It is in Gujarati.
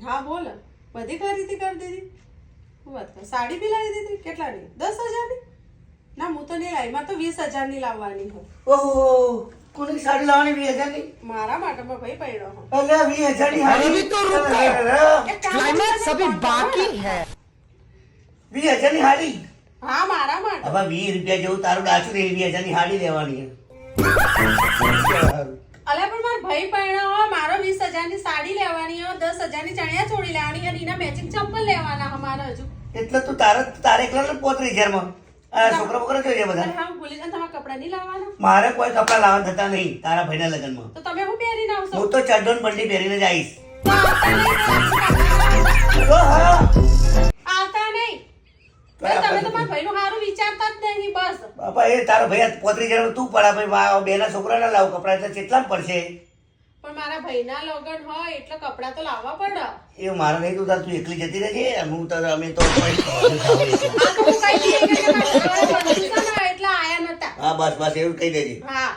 હા બોલ, બધી ખરીદી કરી દીધી. શું વાત કર, સાડી બી લાવી દીધી? કેટલાની? 10,000 ની? ના હું તો નહીં લાવી, મારે તો 20,000 ની લાવવાની હોય. ઓહો, કોની સાડી લાવવાની 20,000 ની? મારા માટે મારો ભાઈ પડ્યો હોય. અલ્યા 20,000 ની સાડી? એક કામ क्लाइमैक्स કરીને अभी phone કરો बाकी ને. है 20,000 ની સાડી? હા મારા માટે. હવે 20 રૂપિયા જેવું તારું ડાચું ને 20,000 ની સાડી લેવાની અલ્યા પણ મારો ભાઈ પડ્યો હોય, મારો 20,000 ની સાડી લેવાની હોય, 10,000 ની ચણિયા ચોળી લેવાની અને એના મેચિંગ ચપ્પલ લેવાના અમારે હજુ. એટલે તું તારે એકલા 35,000 માં છોકરા બોકરા જોઈએ બધા. અને હા હું ભૂલી જાય, તમારા કપડા નહીં લાવવાના? મારે કોઈ કપડા લાવવા થતા નહીં તારા ભાઈના લગ્નમાં. તો તમે શું પહેરીને આવશો? હું તો ચડ્ડો ને બંડી પહેરીને જ આવીશ. તો આવતા નહીં. આવતા નહીં. તો તમે આપણે તમારા ભાઈનું સારું વિચારતા જ નહીં બસ. બાપા એ તારો ભાઈ 35,000 તું પડા ભાઈ બેના છોકરા ના લાવ કપડા એટલે કેટલા પડશે? પણ મારા ભાઈના લગન હોય એટલે કપડા તો લાવવા પડે. એ મારે નહીં તું તું એકલી જતી રહેજે હું તો અમે તો આ તો હું કઈ નહીં કે મારા ઘરે બંધુ છે ને એટલે આયા નતા. હા બસ બસ એવું કહી દેજે. હા